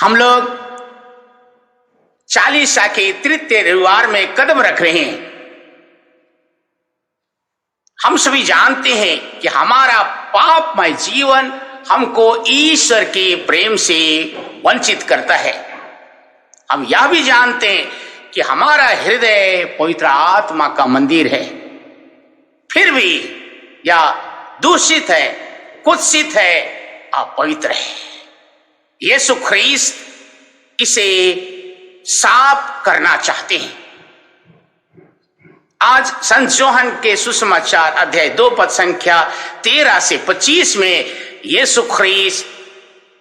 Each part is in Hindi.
हम लोग चालीसा के तृतीय रविवार में कदम रख रहे हैं। हम सभी जानते हैं कि हमारा पापमय जीवन हमको ईश्वर के प्रेम से वंचित करता है। हम यह भी जानते हैं कि हमारा हृदय पवित्र आत्मा का मंदिर है, फिर भी यह दूषित है, कुत्सित है, अपवित्र है। यीशु ख्रीस्त इसे साफ करना चाहते हैं। आज संत जोहन के सुसमाचार अध्याय 2 पद संख्या 13 से 25 में यीशु ख्रीस्त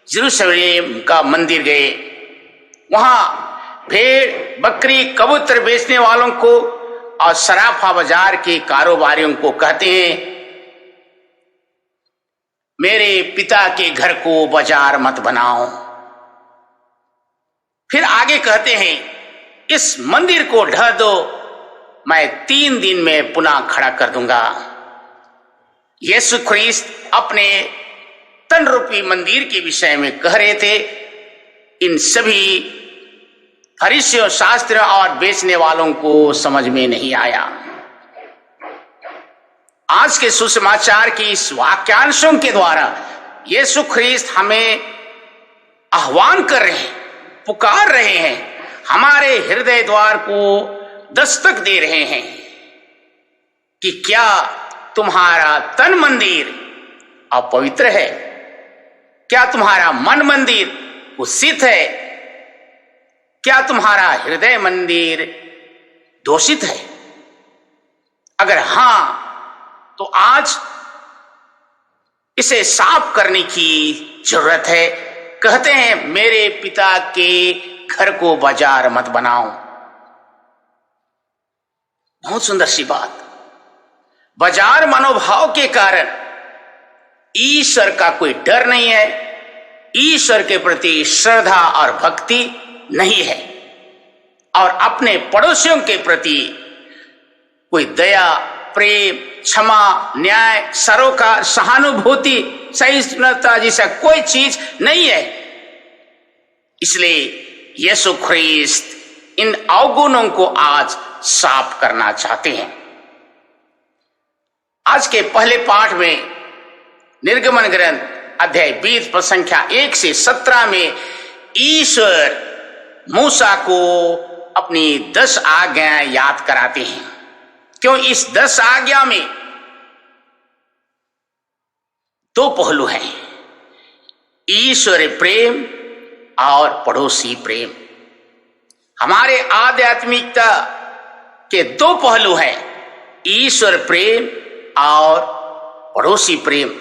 यरूशलेम का मंदिर गए। वहां भेड़ बकरी कबूतर बेचने वालों को और सराफा बाजार के कारोबारियों को कहते हैं, मेरे पिता के घर को बाजार मत बनाओ। फिर आगे कहते हैं, इस मंदिर को ढा दो, मैं 3 दिन में पुनः खड़ा कर दूंगा। यीशु ख्रीस्त अपने तन रूपी मंदिर के विषय में कह रहे थे। इन सभी फरीसियों, शास्त्रियों और बेचने वालों को समझ में नहीं आया। आज के सुसमाचार की इस वाक्यांशों के द्वारा यीशु ख्रीस्त हमें आह्वान कर रहे हैं, पुकार रहे हैं, हमारे हृदय द्वार को दस्तक दे रहे हैं कि क्या तुम्हारा तन मंदिर अपवित्र है? क्या तुम्हारा मन मंदिर कुत्सित है? क्या तुम्हारा हृदय मंदिर दोषित है? अगर हां, तो आज इसे साफ करने की जरूरत है। कहते हैं, मेरे पिता के घर को बाजार मत बनाओ। बहुत सुंदर सी बात। बाजार मनोभाव के कारण ईश्वर का कोई डर नहीं है, ईश्वर के प्रति श्रद्धा और भक्ति नहीं है, और अपने पड़ोसियों के प्रति कोई दया, प्रेम, क्षमा, न्याय, सरोकार, सहानुभूति, सहिष्णुता जैसा कोई चीज नहीं है। इसलिए यीशु ख्रीस्त इन अवगुणों को आज साफ करना चाहते हैं। आज के पहले पाठ में निर्गमन ग्रंथ अध्याय 20 पद संख्या 1 से 17 में ईश्वर मूसा को अपनी 10 आज्ञाएं याद कराते हैं। क्यों? इस 10 आज्ञा में 2 पहलू हैं, ईश्वर प्रेम और पड़ोसी प्रेम। हमारे आध्यात्मिकता के 2 पहलू हैं, ईश्वर प्रेम और पड़ोसी प्रेम।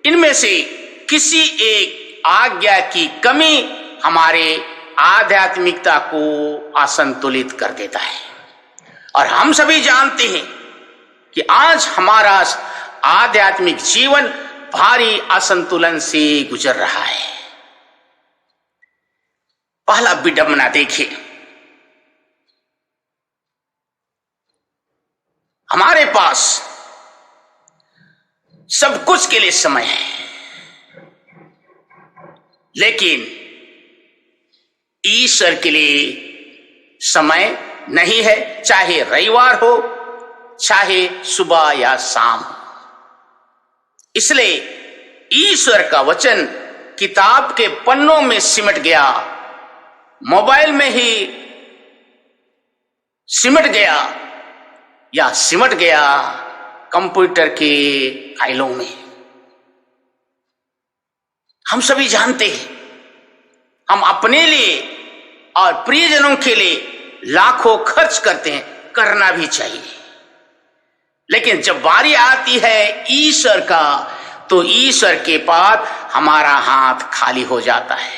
इनमें से किसी एक आज्ञा की कमी हमारे आध्यात्मिकता को असंतुलित कर देता है। और हम सभी जानते हैं कि आज हमारा आध्यात्मिक जीवन भारी असंतुलन से गुजर रहा है। पहला विडंबना देखिए, हमारे पास सब कुछ के लिए समय है, लेकिन ईश्वर के लिए समय नहीं है, चाहे रविवार हो, चाहे सुबह या शाम। इसलिए ईश्वर का वचन किताब के पन्नों में सिमट गया, मोबाइल में ही सिमट गया, या सिमट गया कंप्यूटर के फाइलों में। हम सभी जानते हैं, हम अपने लिए और प्रियजनों के लिए लाखों खर्च करते हैं, करना भी चाहिए, लेकिन जब बारी आती है ईश्वर का, तो ईश्वर के पास हमारा हाथ खाली हो जाता है।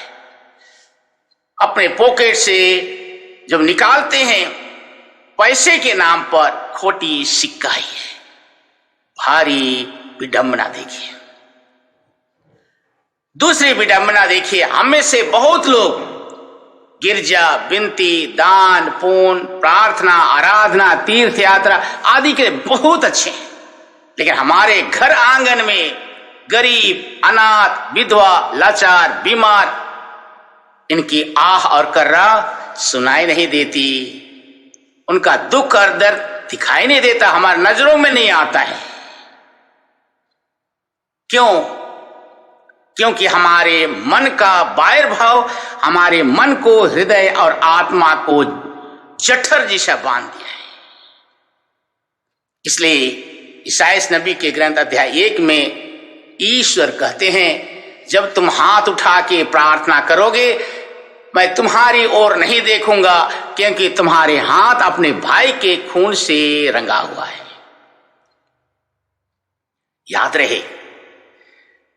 अपने पॉकेट से जब निकालते हैं, पैसे के नाम पर खोटी सिक्का ही है। भारी विडंबना देखिए। दूसरी विडंबना देखिए, हमें से बहुत लोग गिरजा, विनती, दान, पुण्य, प्रार्थना, आराधना, तीर्थ यात्रा आदि के बहुत अच्छे हैं, लेकिन हमारे घर आंगन में गरीब, अनाथ, विधवा, लाचार, बीमार इनकी आह और कर्रा सुनाई नहीं देती, उनका दुख और दर्द दिखाई नहीं देता, हमारी नजरों में नहीं आता है। क्यों? क्योंकि हमारे मन का बाहिर भाव हमारे मन को, हृदय और आत्मा को जठर जैसा बांध दिया है। इसलिए ईसायाह नबी के ग्रंथ अध्याय 1 में ईश्वर कहते हैं, जब तुम हाथ उठा के प्रार्थना करोगे मैं तुम्हारी ओर नहीं देखूंगा, क्योंकि तुम्हारे हाथ अपने भाई के खून से रंगा हुआ है। याद रहे,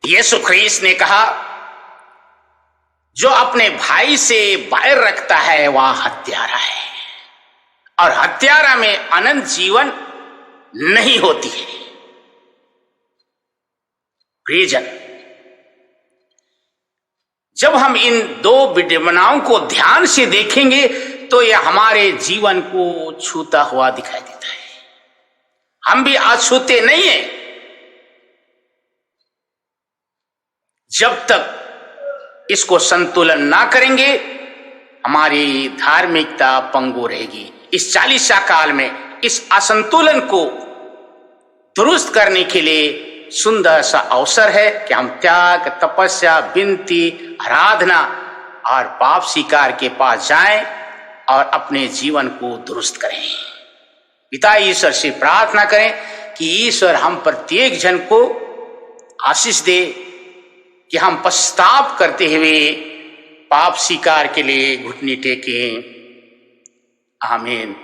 यीशु ख्रीस्त ने कहा, जो अपने भाई से बैर रखता है वह हत्यारा है, और हत्यारा में अनंत जीवन नहीं होती है। प्रियजन, जब हम इन दो विडंबनाओं को ध्यान से देखेंगे तो यह हमारे जीवन को छूता हुआ दिखाई देता है। हम भी अछूते नहीं हैं। जब तक इसको संतुलन ना करेंगे हमारी धार्मिकता पंगु रहेगी। इस 40 काल में इस असंतुलन को दुरुस्त करने के लिए सुंदर सा अवसर है कि हम त्याग, तपस्या, विनती, आराधना और पाप स्वीकार के पास जाएं और अपने जीवन को दुरुस्त करें। पिता ईश्वर से प्रार्थना करें कि ईश्वर हम प्रत्येक जन को आशीष दे कि हम पश्चाताप करते हुए पाप स्वीकार के लिए घुटने टेकें। आमीन।